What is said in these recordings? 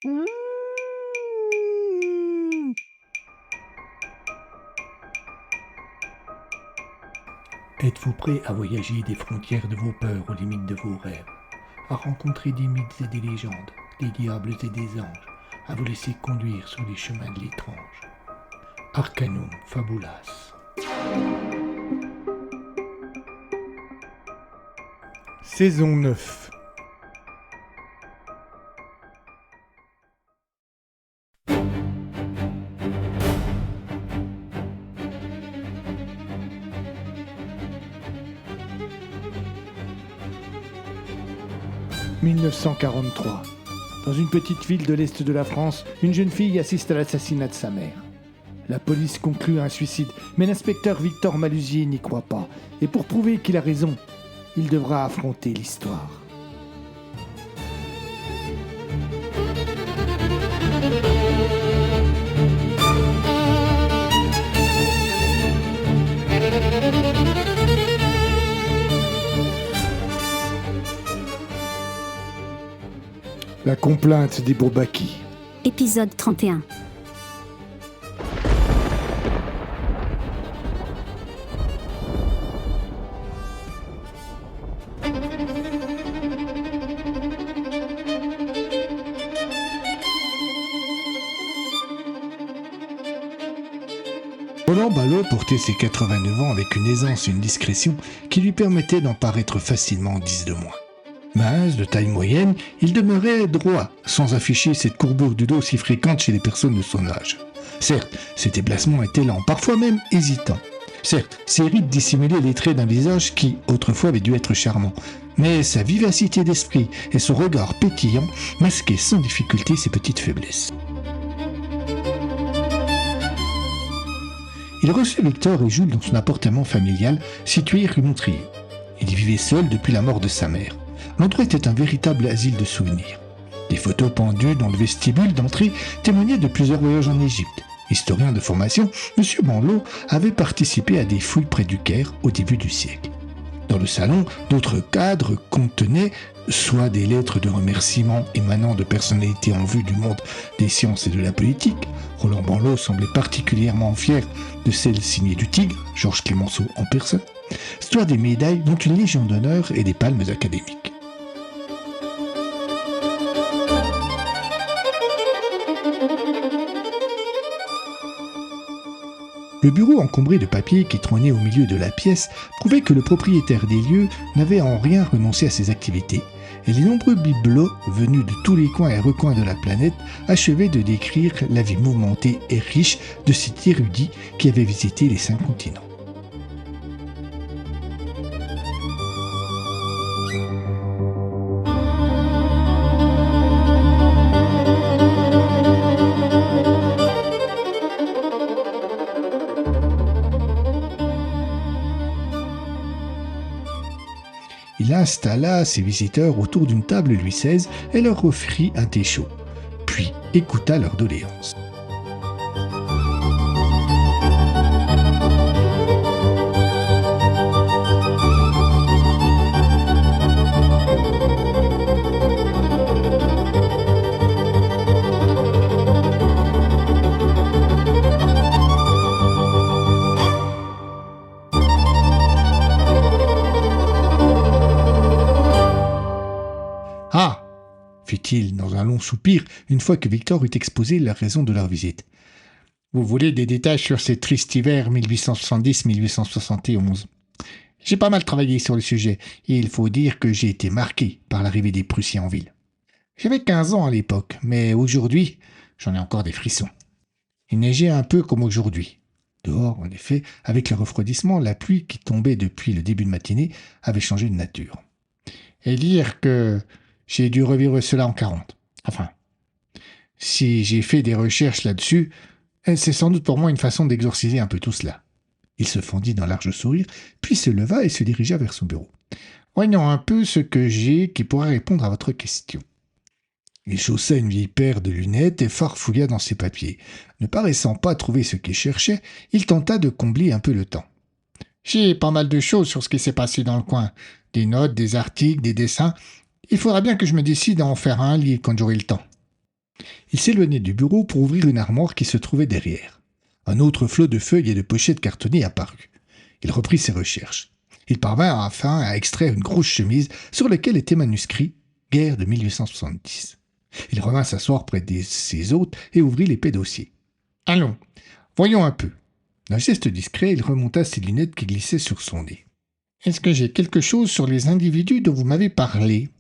Mmh. Êtes-vous prêt à voyager des frontières de vos peurs aux limites de vos rêves, à rencontrer des mythes et des légendes, des diables et des anges, à vous laisser conduire sur les chemins de l'étrange? Arcanum Fabulas. Saison 9. « 1943. Dans une petite ville de l'Est de la France, une jeune fille assiste à l'assassinat de sa mère. La police conclut à un suicide, mais l'inspecteur Victor Malusier n'y croit pas. Et pour prouver qu'il a raison, il devra affronter l'histoire. La complainte des Bourbaki. Épisode 31. Roland Ballot portait ses 89 ans avec une aisance et une discrétion qui lui permettaient d'en paraître facilement en 10 de moins. Mince, de taille moyenne, il demeurait droit, sans afficher cette courbure du dos si fréquente chez les personnes de son âge. Certes, ses déplacements étaient lents, parfois même hésitants. Certes, ses rides dissimulaient les traits d'un visage qui, autrefois, avait dû être charmant. Mais sa vivacité d'esprit et son regard pétillant masquaient sans difficulté ses petites faiblesses. Il reçut Victor et Jules dans son appartement familial situé rue Montrier. Il y vivait seul depuis la mort de sa mère. L'endroit était un véritable asile de souvenirs. Des photos pendues dans le vestibule d'entrée témoignaient de plusieurs voyages en Égypte. Historien de formation, M. Banlot avait participé à des fouilles près du Caire au début du siècle. Dans le salon, d'autres cadres contenaient soit des lettres de remerciements émanant de personnalités en vue du monde des sciences et de la politique. Roland Banlot semblait particulièrement fier de celle signée du Tigre, Georges Clemenceau en personne, soit des médailles dont une Légion d'honneur et des palmes académiques. Le bureau encombré de papiers qui trônait au milieu de la pièce prouvait que le propriétaire des lieux n'avait en rien renoncé à ses activités, et les nombreux bibelots venus de tous les coins et recoins de la planète achevaient de décrire la vie mouvementée et riche de cet érudit qui avait visité les 5 continents. Il installa ses visiteurs autour d'une table Louis XVI et leur offrit un thé chaud, puis écouta leurs doléances. Ah, fit-il dans un long soupir, une fois que Victor eut exposé la raison de leur visite. Vous voulez des détails sur ces tristes hivers 1870-1871 ? J'ai pas mal travaillé sur le sujet, et il faut dire que j'ai été marqué par l'arrivée des Prussiens en ville. J'avais 15 ans à l'époque, mais aujourd'hui, j'en ai encore des frissons. Il neigeait un peu comme aujourd'hui. Dehors, en effet, avec le refroidissement, la pluie qui tombait depuis le début de matinée avait changé de nature. Et dire que j'ai dû revivre cela en 40. Enfin, si j'ai fait des recherches là-dessus, c'est sans doute pour moi une façon d'exorciser un peu tout cela. Il se fendit d'un large sourire, puis se leva et se dirigea vers son bureau. Voyons un peu ce que j'ai qui pourra répondre à votre question. Il chaussa une vieille paire de lunettes et farfouilla dans ses papiers. Ne paraissant pas trouver ce qu'il cherchait, il tenta de combler un peu le temps. J'ai pas mal de choses sur ce qui s'est passé dans le coin. Des notes, des articles, des dessins. Il faudra bien que je me décide à en faire un livre quand j'aurai le temps. Il s'éloignait du bureau pour ouvrir une armoire qui se trouvait derrière. Un autre flot de feuilles et de pochettes cartonnées apparut. Il reprit ses recherches. Il parvint enfin à extraire une grosse chemise sur laquelle était manuscrit « Guerre de 1870 ». Il revint s'asseoir près de ses hôtes et ouvrit l'épais dossier. « Allons, voyons un peu. » D'un geste discret, il remonta ses lunettes qui glissaient sur son nez. « Est-ce que j'ai quelque chose sur les individus dont vous m'avez parlé ?»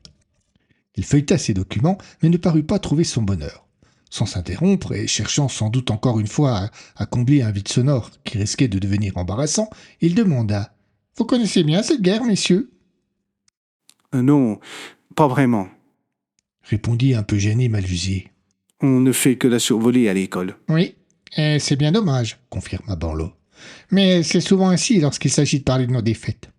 Il feuilleta ses documents, mais ne parut pas trouver son bonheur. Sans s'interrompre, et cherchant sans doute encore une fois à combler un vide sonore qui risquait de devenir embarrassant, il demanda « Vous connaissez bien cette guerre, messieurs ?» Non, pas vraiment. Répondit un peu gêné Malusier. On ne fait que la survoler à l'école. Oui, et c'est bien dommage, confirma Banlot. Mais c'est souvent ainsi lorsqu'il s'agit de parler de nos défaites.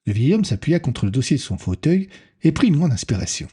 Le vieil homme s'appuya contre le dossier de son fauteuil et prit une grande inspiration.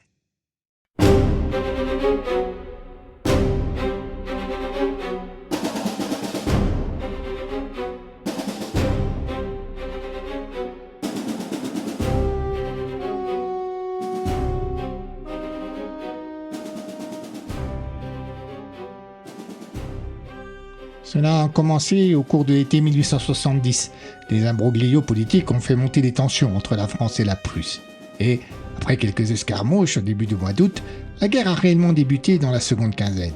Cela a commencé au cours de l'été 1870. Les imbroglios politiques ont fait monter les tensions entre la France et la Prusse. Et, après quelques escarmouches au début du mois d'août, la guerre a réellement débuté dans la seconde quinzaine.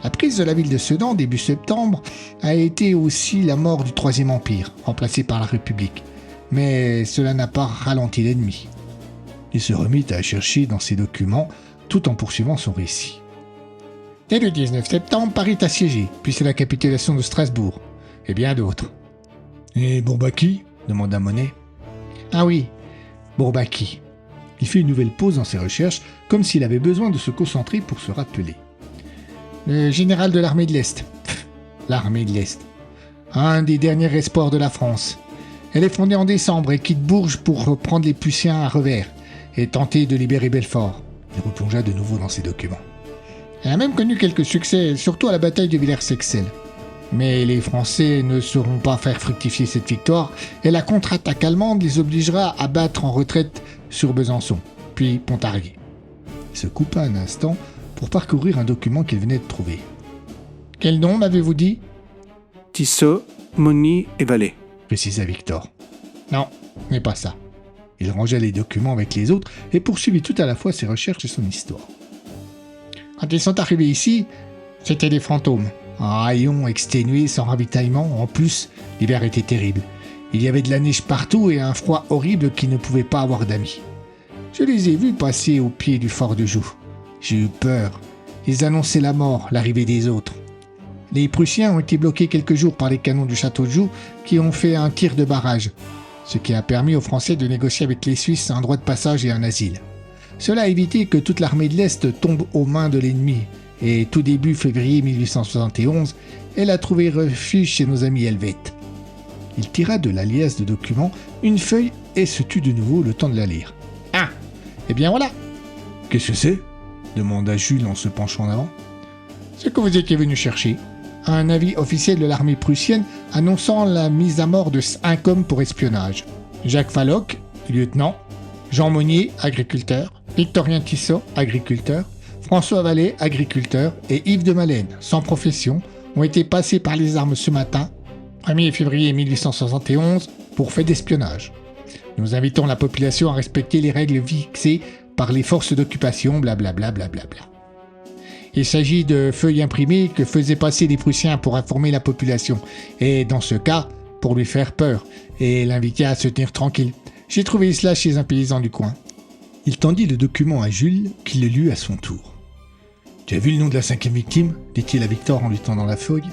La prise de la ville de Sedan début septembre a été aussi la mort du Troisième Empire, remplacé par la République. Mais cela n'a pas ralenti l'ennemi. Il se remit à chercher dans ses documents tout en poursuivant son récit. Dès le 19 septembre, Paris est assiégé, puis c'est la capitulation de Strasbourg, et bien d'autres. « Et Bourbaki ?» demanda Monet. « Ah oui, Bourbaki. » Il fit une nouvelle pause dans ses recherches, comme s'il avait besoin de se concentrer pour se rappeler. « Le général de l'armée de l'Est. » L'armée de l'Est. Un des derniers espoirs de la France. Elle est fondée en décembre et quitte Bourges pour reprendre les Prussiens à revers et tenter de libérer Belfort. Il replongea de nouveau dans ses documents. Elle a même connu quelques succès, surtout à la bataille de Villers-Sexel. Mais les Français ne sauront pas faire fructifier cette victoire et la contre-attaque allemande les obligera à battre en retraite sur Besançon, puis Pontarlier. Il se coupa un instant pour parcourir un document qu'il venait de trouver. « Quel nom m'avez-vous dit ?»« Tissot, Moni et Vallée. » précisa Victor. « Non, ce n'est pas ça. » Il rangea les documents avec les autres et poursuivit tout à la fois ses recherches et son histoire. Quand ils sont arrivés ici, c'était des fantômes. Un rayon exténué, sans ravitaillement. En plus, l'hiver était terrible. Il y avait de la neige partout et un froid horrible qui ne pouvait pas avoir d'amis. Je les ai vus passer au pied du fort de Joux. J'ai eu peur. Ils annonçaient la mort, l'arrivée des autres. Les Prussiens ont été bloqués quelques jours par les canons du château de Joux qui ont fait un tir de barrage, ce qui a permis aux Français de négocier avec les Suisses un droit de passage et un asile. Cela a évité que toute l'armée de l'Est tombe aux mains de l'ennemi, et tout début février 1871, elle a trouvé refuge chez nos amis helvètes. Il tira de la liasse de documents une feuille et se tut de nouveau le temps de la lire. « Ah, eh bien voilà !»« Qu'est-ce que c'est ?» demanda Jules en se penchant en avant. « Ce que vous étiez venu chercher. Un avis officiel de l'armée prussienne annonçant la mise à mort de 5 hommes pour espionnage. Jacques Falloc, lieutenant. Jean Monnier, agriculteur. Victorien Tissot, agriculteur, François Vallée, agriculteur, et Yves de Malène, sans profession, ont été passés par les armes ce matin, 1er février 1871, pour fait d'espionnage. Nous invitons la population à respecter les règles fixées par les forces d'occupation, blablabla, blablabla. Il s'agit de feuilles imprimées que faisaient passer les Prussiens pour informer la population, et dans ce cas, pour lui faire peur, et l'inviter à se tenir tranquille. J'ai trouvé cela chez un paysan du coin. Il tendit le document à Jules, qui le lut à son tour. « Tu as vu le nom de la 5e victime » dit-il à Victor en lui tendant la feuille.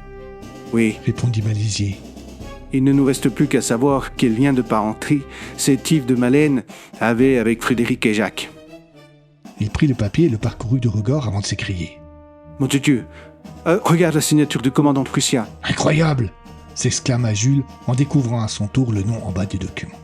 « Oui. » répondit Malisier. « Il ne nous reste plus qu'à savoir quel lien de parenté cet Yves de Malène avait avec Frédéric et Jacques. » Il prit le papier et le parcourut de regard avant de s'écrier. « Mon Dieu, regarde la signature du commandant prussien. »« Incroyable !» s'exclama Jules en découvrant à son tour le nom en bas du document.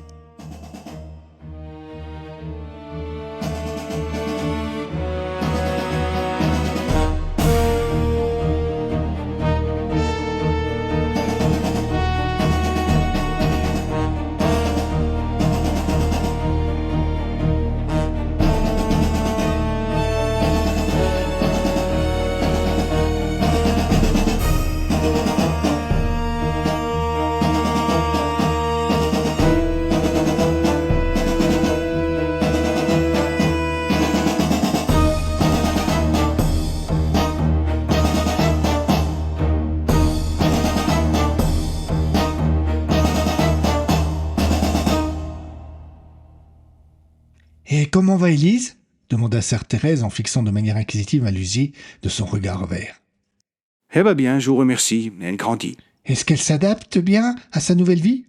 comment va Élise ?» demanda sœur Thérèse en fixant de manière inquisitive Malusier de son regard vert. « Elle va bien, je vous remercie. Elle grandit. » « Est-ce qu'elle s'adapte bien à sa nouvelle vie ?»«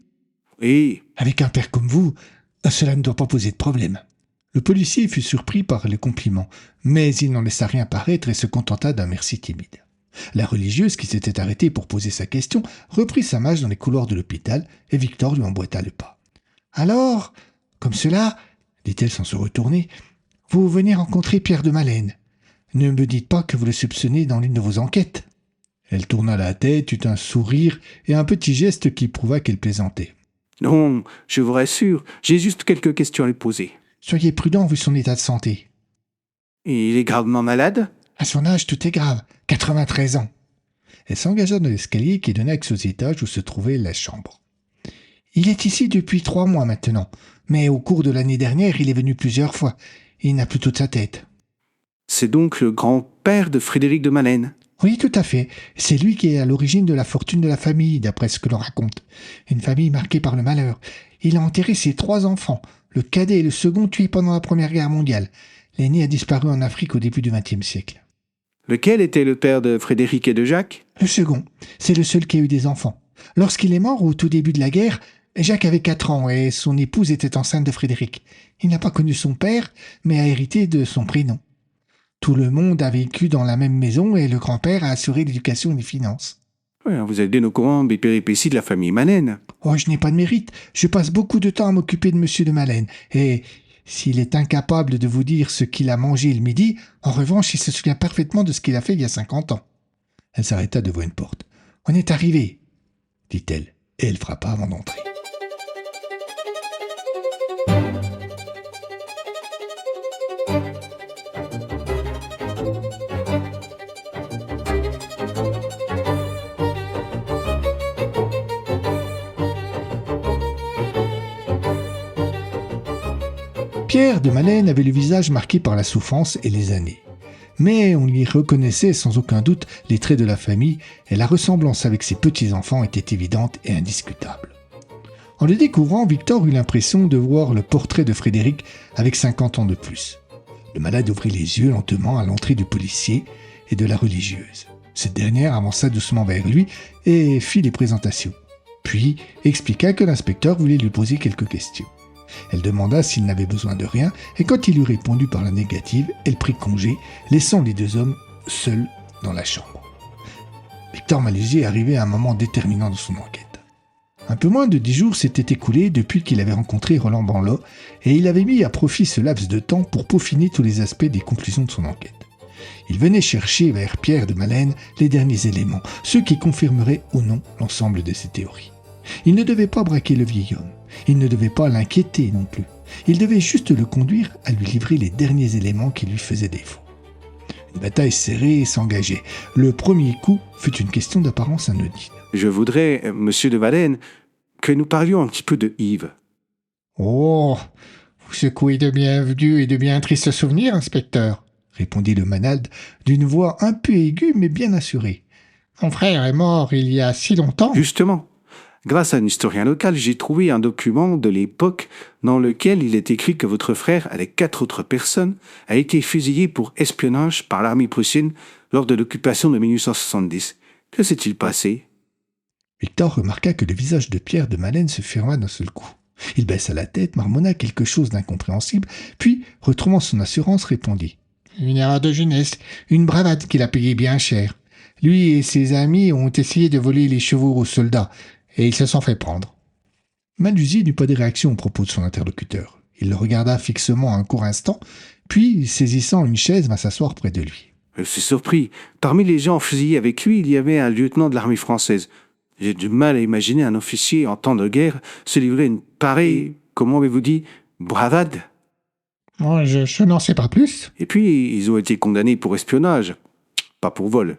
Oui, Avec un père comme vous, cela ne doit pas poser de problème. » Le policier fut surpris par le compliment, mais il n'en laissa rien paraître et se contenta d'un merci timide. La religieuse, qui s'était arrêtée pour poser sa question, reprit sa marche dans les couloirs de l'hôpital et Victor lui emboîta le pas. « Alors, comme cela, dit-elle sans se retourner, vous venez rencontrer Pierre de Malène. Ne me dites pas que vous le soupçonnez dans l'une de vos enquêtes. » Elle tourna la tête, eut un sourire et un petit geste qui prouva qu'elle plaisantait. « Non, je vous rassure, j'ai juste quelques questions à lui poser. » « Soyez prudent vu son état de santé. »« Il est gravement malade ? » ?»« À son âge, tout est grave. 93 ans. » Elle s'engagea dans l'escalier qui donnait accès aux étages où se trouvait la chambre. « Il est ici depuis 3 mois maintenant, mais au cours de l'année dernière, il est venu plusieurs fois. Il n'a plus toute sa tête. » »« C'est donc le grand-père de Frédéric de Malène. » »« Oui, tout à fait. C'est lui qui est à l'origine de la fortune de la famille, d'après ce que l'on raconte. Une famille marquée par le malheur. Il a enterré ses 3 enfants, le cadet et le second tués pendant la Première Guerre mondiale. L'aîné a disparu en Afrique au début du XXe siècle. » »« Lequel était le père de Frédéric et de Jacques ? » ?»« Le second. C'est le seul qui a eu des enfants. Lorsqu'il est mort, au tout début de la guerre, Jacques avait 4 ans et son épouse était enceinte de Frédéric. Il n'a pas connu son père, mais a hérité de son prénom. Tout le monde a vécu dans la même maison et le grand-père a assuré l'éducation et les finances. » »« Ouais, vous êtes bien au courant des péripéties de la famille Malène. » »« Oh, je n'ai pas de mérite. Je passe beaucoup de temps à m'occuper de monsieur de Malène. Et s'il est incapable de vous dire ce qu'il a mangé le midi, en revanche, il se souvient parfaitement de ce qu'il a fait il y a 50 ans. » Elle s'arrêta devant une porte. « On est arrivé, dit-elle, et elle frappa avant d'entrer. Pierre de Malène avait le visage marqué par la souffrance et les années. Mais on y reconnaissait sans aucun doute les traits de la famille et la ressemblance avec ses petits-enfants était évidente et indiscutable. En le découvrant, Victor eut l'impression de voir le portrait de Frédéric avec 50 ans de plus. Le malade ouvrit les yeux lentement à l'entrée du policier et de la religieuse. Cette dernière avança doucement vers lui et fit les présentations. Puis expliqua que l'inspecteur voulait lui poser quelques questions. Elle demanda s'il n'avait besoin de rien, et quand il eut répondu par la négative, elle prit congé, laissant les 2 hommes seuls dans la chambre. Victor Malusier arrivait à un moment déterminant de son enquête. Un peu moins de 10 jours s'étaient écoulés depuis qu'il avait rencontré Roland Banlot, et il avait mis à profit ce laps de temps pour peaufiner tous les aspects des conclusions de son enquête. Il venait chercher vers Pierre de Malène les derniers éléments, ceux qui confirmeraient ou non l'ensemble de ses théories. Il ne devait pas braquer le vieil homme. Il ne devait pas l'inquiéter non plus. Il devait juste le conduire à lui livrer les derniers éléments qui lui faisaient défaut. Une bataille serrée s'engageait. Le premier coup fut une question d'apparence anodine. « Je voudrais, monsieur de Malène, que nous parlions un petit peu de Yves. »« Oh, vous secouez de bien vieux et de bien tristes souvenirs, inspecteur, » répondit le manade d'une voix un peu aiguë mais bien assurée. « Mon frère est mort il y a si longtemps. » »« Justement. Grâce à un historien local, j'ai trouvé un document de l'époque dans lequel il est écrit que votre frère, avec 4 autres personnes, a été fusillé pour espionnage par l'armée prussienne lors de l'occupation de 1870. Que s'est-il passé ? » Victor remarqua que le visage de Pierre de Malène se ferma d'un seul coup. Il baissa la tête, marmonna quelque chose d'incompréhensible, puis, retrouvant son assurance, répondit. « Une erreur de jeunesse, une bravade qu'il a payée bien cher. Lui et ses amis ont essayé de voler les chevaux aux soldats, et ils se sont fait prendre. » Malusier n'eut pas de réaction au propos de son interlocuteur. Il le regarda fixement un court instant, puis, saisissant une chaise, vint s'asseoir près de lui. « Je suis surpris. Parmi les gens fusillés avec lui, il y avait un lieutenant de l'armée française. J'ai du mal à imaginer un officier en temps de guerre se livrer une pareille, comment avez-vous dit, bravade. » Oh, je n'en sais pas plus. « Et puis, ils ont été condamnés pour espionnage, pas pour vol. »«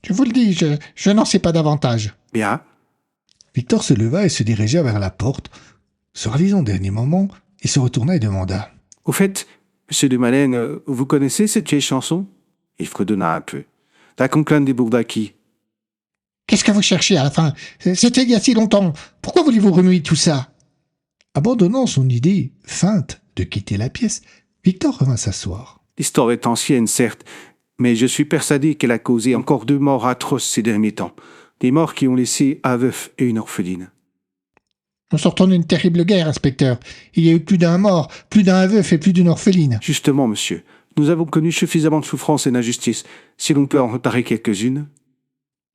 Je vous le dis, je n'en sais pas davantage. » »« Bien. » Victor se leva et se dirigea vers la porte. Se ravisant au dernier moment, il se retourna et demanda. « Au fait, monsieur de Malène, vous connaissez cette vieille chanson ?» Il fredonna un peu. « La conclane des Bourbaki. » »« Qu'est-ce que vous cherchez à la fin ? C'était il y a si longtemps. Pourquoi voulez-vous remuer tout ça ?» Abandonnant son idée feinte de quitter la pièce, Victor revint s'asseoir. L'histoire est ancienne, certes, mais je suis persuadé qu'elle a causé encore 2 morts atroces ces derniers temps. Des morts qui ont laissé un veuf et une orpheline. Nous sortons d'une terrible guerre, inspecteur. Il y a eu plus d'un mort, plus d'un veuf et plus d'une orpheline. Justement, monsieur, nous avons connu suffisamment de souffrance et d'injustice. Si l'on peut en réparer quelques-unes...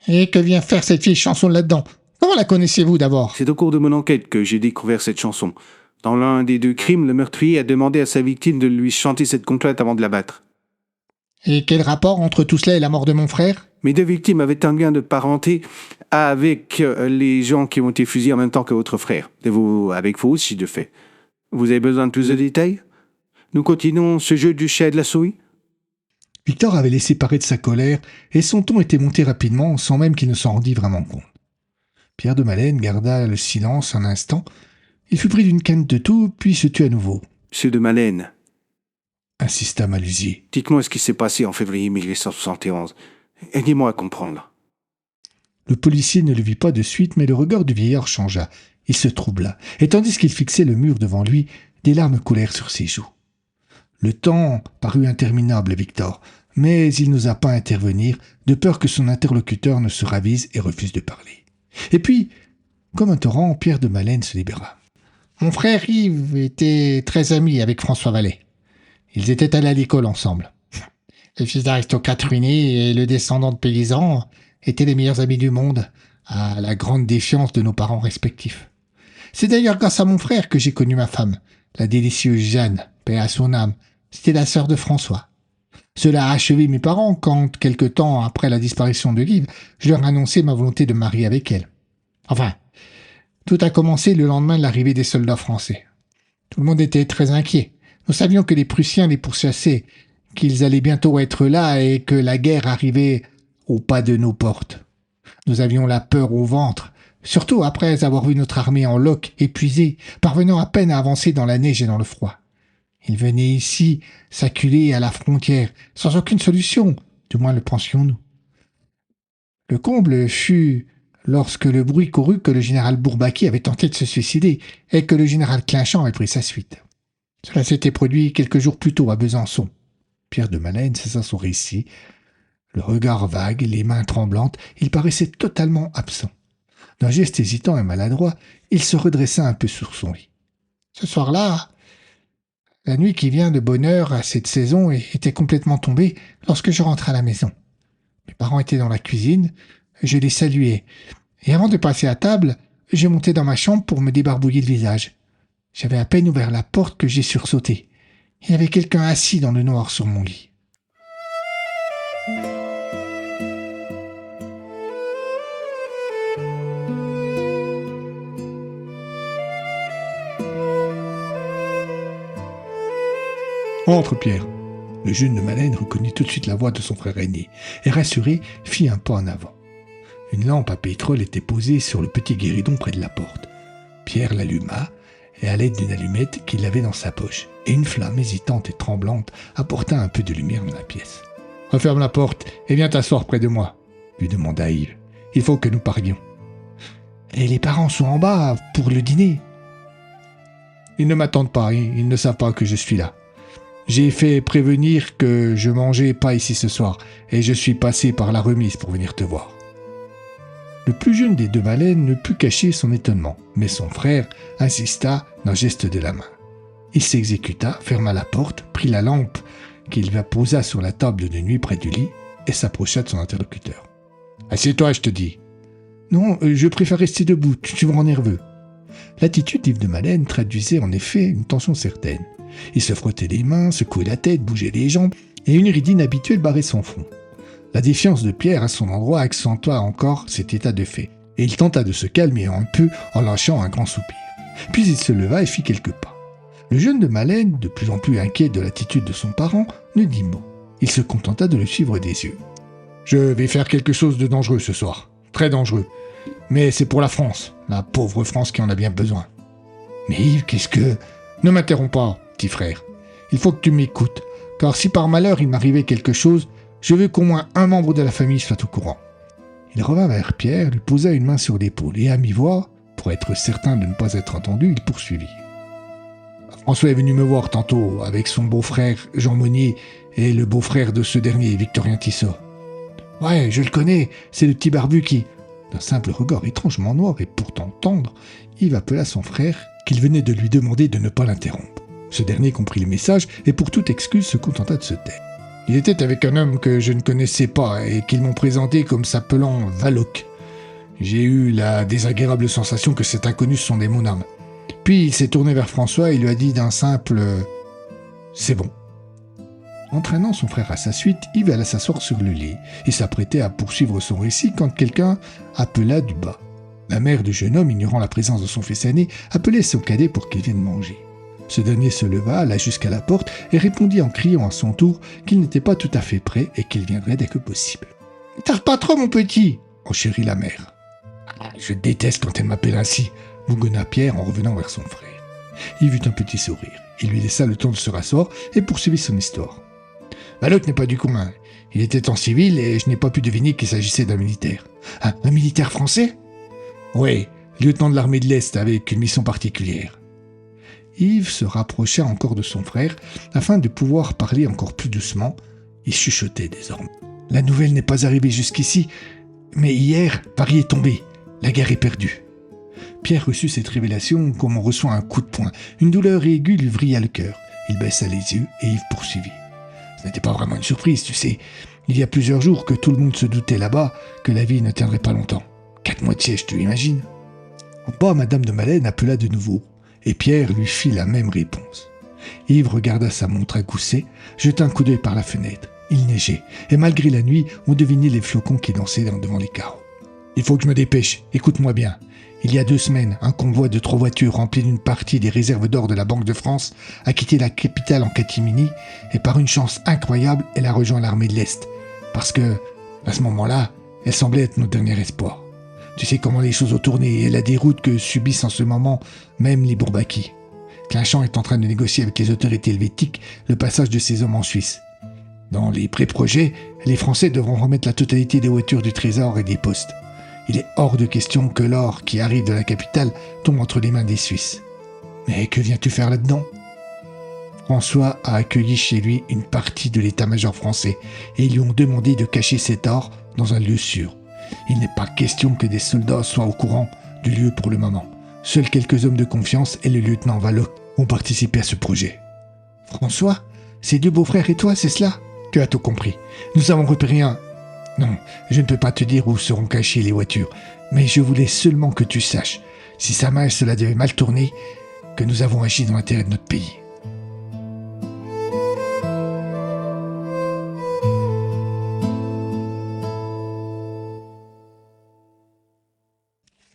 Et que vient faire cette vieille chanson là-dedans? Comment la connaissez-vous d'abord? C'est au cours de mon enquête que j'ai découvert cette chanson. Dans l'un des 2 crimes, le meurtrier a demandé à sa victime de lui chanter cette complainte avant de l'abattre. Et quel rapport entre tout cela et la mort de mon frère? Mes 2 victimes avaient un lien de parenté avec les gens qui ont été fusillés en même temps que votre frère. Et avec vous aussi, de fait. Vous avez besoin de plus de détails? Nous continuons ce jeu du chat et de la souris? Victor avait laissé paraître sa colère, et son ton était monté rapidement, sans même qu'il ne s'en rendît vraiment compte. Pierre de Maleine garda le silence un instant. Il fut pris d'une quinte de toux, puis se tut à nouveau. Monsieur de Maleine, Insista Malusier. dites-moi ce qui s'est passé en février 1871. Aidez-moi à comprendre. Le policier ne le vit pas de suite, mais le regard du vieillard changea. Il se troubla, et tandis qu'il fixait le mur devant lui, des larmes coulèrent sur ses joues. Le temps parut interminable à Victor, mais il n'osa pas intervenir, de peur que son interlocuteur ne se ravise et refuse de parler. Et puis, comme un torrent, Pierre de Maleine se libéra. Mon frère Yves était très ami avec François Vallet. Ils étaient allés à l'école ensemble. Le fils d'aristocrate ruiné et le descendant de paysans étaient les meilleurs amis du monde, à la grande défiance de nos parents respectifs. C'est d'ailleurs grâce à mon frère que j'ai connu ma femme, la délicieuse Jeanne, paix à son âme. C'était la sœur de François. Cela a achevé mes parents quand, quelque temps après la disparition de Yves, je leur annonçai ma volonté de me marier avec elle. Enfin, tout a commencé le lendemain de l'arrivée des soldats français. Tout le monde était très inquiet. Nous savions que les Prussiens les pourchassaient, qu'ils allaient bientôt être là et que la guerre arrivait au pas de nos portes. Nous avions la peur au ventre, surtout après avoir vu notre armée en loques, épuisée, parvenant à peine à avancer dans la neige et dans le froid. Ils venaient ici s'acculer à la frontière, sans aucune solution, du moins le pensions-nous. Le comble fut lorsque le bruit courut que le général Bourbaki avait tenté de se suicider et que le général Clinchamp avait pris sa suite. Cela s'était produit quelques jours plus tôt à Besançon. Pierre de Maleine cessa son récit. Le regard vague, les mains tremblantes, il paraissait totalement absent. D'un geste hésitant et maladroit, il se redressa un peu sur son lit. Ce soir-là, la nuit qui vient de bonne heure à cette saison était complètement tombée lorsque je rentrai à la maison. Mes parents étaient dans la cuisine, je les saluai, et avant de passer à table, je montai dans ma chambre pour me débarbouiller le visage. J'avais à peine ouvert la porte que j'ai sursauté. Il y avait quelqu'un assis dans le noir sur mon lit. Entre, Pierre. Le jeune de Maleine reconnut tout de suite la voix de son frère aîné, et rassuré, fit un pas en avant. Une lampe à pétrole était posée sur le petit guéridon près de la porte. Pierre l'alluma, et à l'aide d'une allumette qu'il avait dans sa poche, et une flamme hésitante et tremblante apporta un peu de lumière dans la pièce. « Referme la porte et viens t'asseoir près de moi », lui demanda Yves. « Il faut que nous parlions. »« Et les parents sont en bas pour le dîner. »« Ils ne m'attendent pas, ils ne savent pas que je suis là. J'ai fait prévenir que je mangeais pas ici ce soir, et je suis passé par la remise pour venir te voir. » Le plus jeune des 2 Maleine ne put cacher son étonnement, mais son frère insista d'un geste de la main. Il s'exécuta, ferma la porte, prit la lampe qu'il posa sur la table de nuit près du lit et s'approcha de son interlocuteur. « Assieds-toi, je te dis. »« Non, je préfère rester debout, tu me rends nerveux. » L'attitude d'Yves de Maleine traduisait en effet une tension certaine. Il se frottait les mains, secouait la tête, bougeait les jambes, et une ride inhabituelle barrait son front. La défiance de Pierre à son endroit accentua encore cet état de fait, et il tenta de se calmer un peu en lâchant un grand soupir. Puis il se leva et fit quelques pas. Le jeune de Maleine, de plus en plus inquiet de l'attitude de son parent, ne dit mot. Il se contenta de le suivre des yeux. « Je vais faire quelque chose de dangereux ce soir, très dangereux. Mais c'est pour la France, la pauvre France qui en a bien besoin. »« Mais Yves, qu'est-ce que... » ?»« Ne m'interromps pas, petit frère. Il faut que tu m'écoutes, car si par malheur il m'arrivait quelque chose, je veux qu'au moins un membre de la famille soit au courant. » Il revint vers Pierre, lui posa une main sur l'épaule, et à mi-voix, pour être certain de ne pas être entendu, il poursuivit. François est venu me voir tantôt avec son beau-frère Jean Monnier et le beau-frère de ce dernier, Victorien Tissot. Ouais, je le connais, c'est le petit barbu qui... D'un simple regard étrangement noir et pourtant tendre, Yves appela son frère qu'il venait de lui demander de ne pas l'interrompre. Ce dernier comprit le message et pour toute excuse se contenta de se taire. Il était avec un homme que je ne connaissais pas et qu'ils m'ont présenté comme s'appelant Valoc. J'ai eu la désagréable sensation que cet inconnu sondait mon âme. Puis il s'est tourné vers François et lui a dit d'un simple « C'est bon ». Entraînant son frère à sa suite, Yves alla s'asseoir sur le lit et s'apprêtait à poursuivre son récit quand quelqu'un appela du bas. La mère du jeune homme, ignorant la présence de son fils aîné, appelait son cadet pour qu'il vienne manger. Ce dernier se leva, alla jusqu'à la porte et répondit en criant à son tour qu'il n'était pas tout à fait prêt et qu'il viendrait dès que possible. « Tarde pas trop, mon petit !» enchérit la mère. « Je déteste quand elle m'appelle ainsi !» bougonna Pierre en revenant vers son frère. Il eut un petit sourire. Il lui laissa le temps de se rasseoir et poursuivit son histoire. Valoc n'est pas du coin. Il était en civil et je n'ai pas pu deviner qu'il s'agissait d'un militaire. Un militaire français ? Oui, lieutenant de l'armée de l'Est avec une mission particulière. Yves se rapprocha encore de son frère afin de pouvoir parler encore plus doucement. Il chuchotait désormais. La nouvelle n'est pas arrivée jusqu'ici, mais hier, Paris est tombé. La guerre est perdue. Pierre reçut cette révélation comme on reçoit un coup de poing. Une douleur aiguë lui vrilla le cœur. Il baissa les yeux et Yves poursuivit. Ce n'était pas vraiment une surprise, tu sais. Il y a plusieurs jours que tout le monde se doutait là-bas que la vie ne tiendrait pas longtemps. 4 mois de siège, tu imagines ? En bas, Madame de Malène appela de nouveau, et Pierre lui fit la même réponse. Yves regarda sa montre à gousset, jeta un coup d'œil par la fenêtre. Il neigeait, et malgré la nuit, on devinait les flocons qui dansaient devant les carreaux. « Il faut que je me dépêche, écoute-moi bien. Il y a 2 semaines, un convoi de 3 voitures rempli d'une partie des réserves d'or de la Banque de France a quitté la capitale en catimini et par une chance incroyable, elle a rejoint l'armée de l'Est. Parce que, à ce moment-là, elle semblait être notre dernier espoir. Tu sais comment les choses ont tourné et la déroute que subissent en ce moment même les Bourbaki. Clinchamp est en train de négocier avec les autorités helvétiques le passage de ces hommes en Suisse. Dans les pré-projets, les Français devront remettre la totalité des voitures du trésor et des postes. Il est hors de question que l'or qui arrive de la capitale tombe entre les mains des Suisses. Mais que viens-tu faire là-dedans ? François a accueilli chez lui une partie de l'état-major français et ils lui ont demandé de cacher cet or dans un lieu sûr. Il n'est pas question que des soldats soient au courant du lieu pour le moment. Seuls quelques hommes de confiance et le lieutenant Valoc ont participé à ce projet. François, ses 2 beaux-frères et toi, c'est cela ? Tu as tout compris. Nous avons repéré un... Non, je ne peux pas te dire où seront cachées les voitures, mais je voulais seulement que tu saches, si sa main cela devait mal tourner, que nous avons agi dans l'intérêt de notre pays.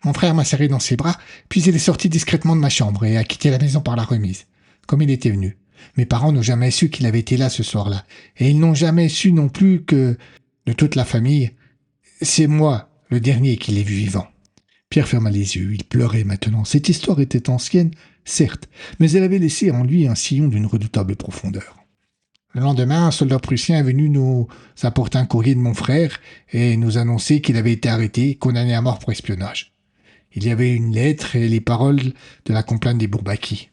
Mon frère m'a serré dans ses bras, puis il est sorti discrètement de ma chambre et a quitté la maison par la remise, comme il était venu. Mes parents n'ont jamais su qu'il avait été là ce soir-là, et ils n'ont jamais su non plus que... De toute la famille, c'est moi, le dernier, qui l'ai vu vivant. Pierre ferma les yeux, il pleurait maintenant. Cette histoire était ancienne, certes, mais elle avait laissé en lui un sillon d'une redoutable profondeur. Le lendemain, un soldat prussien est venu nous apporter un courrier de mon frère et nous annoncer qu'il avait été arrêté, condamné à mort pour espionnage. Il y avait une lettre et les paroles de la complainte des Bourbaki.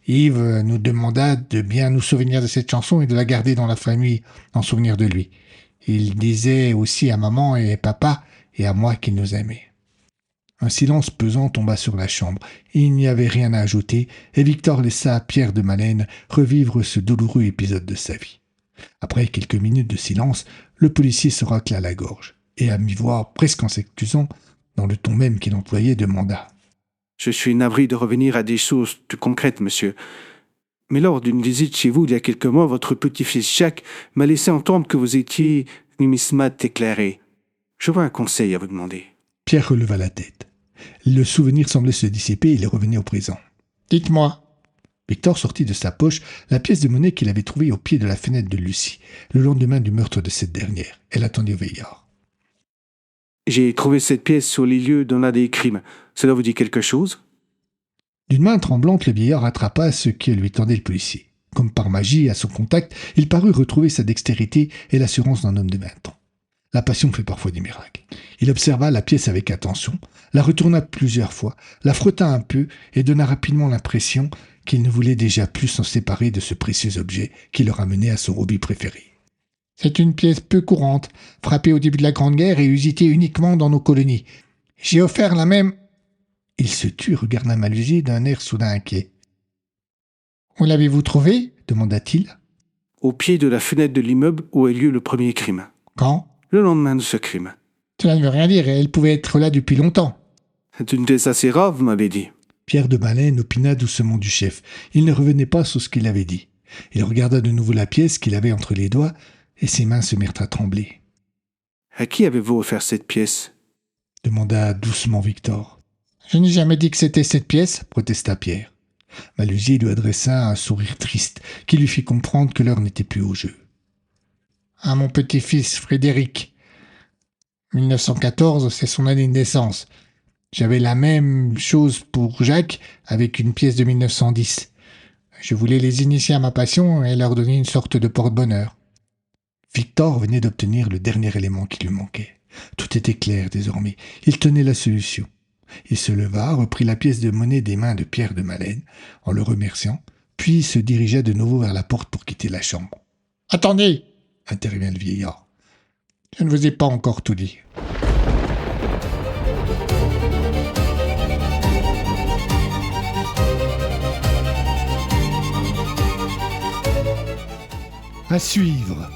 Yves nous demanda de bien nous souvenir de cette chanson et de la garder dans la famille en souvenir de lui. Il disait aussi à maman et papa et à moi qu'il nous aimait. Un silence pesant tomba sur la chambre. Il n'y avait rien à ajouter et Victor laissa Pierre de Malène revivre ce douloureux épisode de sa vie. Après quelques minutes de silence, le policier se racla la gorge et à mi-voix, presque en s'excusant, dans le ton même qu'il employait, demanda « Je suis navré de revenir à des choses plus concrètes, monsieur. Mais lors d'une visite chez vous il y a quelques mois, votre petit-fils Jacques m'a laissé entendre que vous étiez numismate éclairé. J'aurais un conseil à vous demander. » Pierre releva la tête. Le souvenir semblait se dissiper et il revenait au présent. « Dites-moi. » Victor sortit de sa poche la pièce de monnaie qu'il avait trouvée au pied de la fenêtre de Lucie, le lendemain du meurtre de cette dernière. Elle attendait au veillard. « J'ai trouvé cette pièce sur les lieux d'un l'un des crimes. Cela vous dit quelque chose ?» D'une main tremblante, le vieillard attrapa ce que lui tendait le policier. Comme par magie, à son contact, il parut retrouver sa dextérité et l'assurance d'un homme de 20 ans. La passion fait parfois des miracles. Il observa la pièce avec attention, la retourna plusieurs fois, la frotta un peu et donna rapidement l'impression qu'il ne voulait déjà plus s'en séparer de ce précieux objet qui le ramenait à son hobby préféré. C'est une pièce peu courante, frappée au début de la Grande Guerre et usitée uniquement dans nos colonies. J'ai offert la même... Il se tut et regarda Malusier d'un air soudain inquiet. Où l'avez-vous trouvée ? Demanda-t-il. Au pied de la fenêtre de l'immeuble où a eu lieu le premier crime. Quand ? Le lendemain de ce crime. Cela ne veut rien dire, elle pouvait être là depuis longtemps. C'est une pièce assez rare, vous m'avez dit. Pierre de Baleine opina doucement du chef. Il ne revenait pas sur ce qu'il avait dit. Il regarda de nouveau la pièce qu'il avait entre les doigts et ses mains se mirent à trembler. À qui avez-vous offert cette pièce ? Demanda doucement Victor. Je n'ai jamais dit que c'était cette pièce, Protesta Pierre. Malusier lui adressa un sourire triste qui lui fit comprendre que l'heure n'était plus au jeu. À mon petit-fils Frédéric. 1914, c'est son année de naissance. J'avais la même chose pour Jacques avec une pièce de 1910. Je voulais les initier à ma passion et leur donner une sorte de porte-bonheur. Victor venait d'obtenir le dernier élément qui lui manquait. Tout était clair désormais. Il tenait la solution. Il se leva, reprit la pièce de monnaie des mains de Pierre de Baleine en le remerciant, puis se dirigea de nouveau vers la porte pour quitter la chambre. « Attendez !» intervint le vieillard. « Je ne vous ai pas encore tout dit. » À suivre.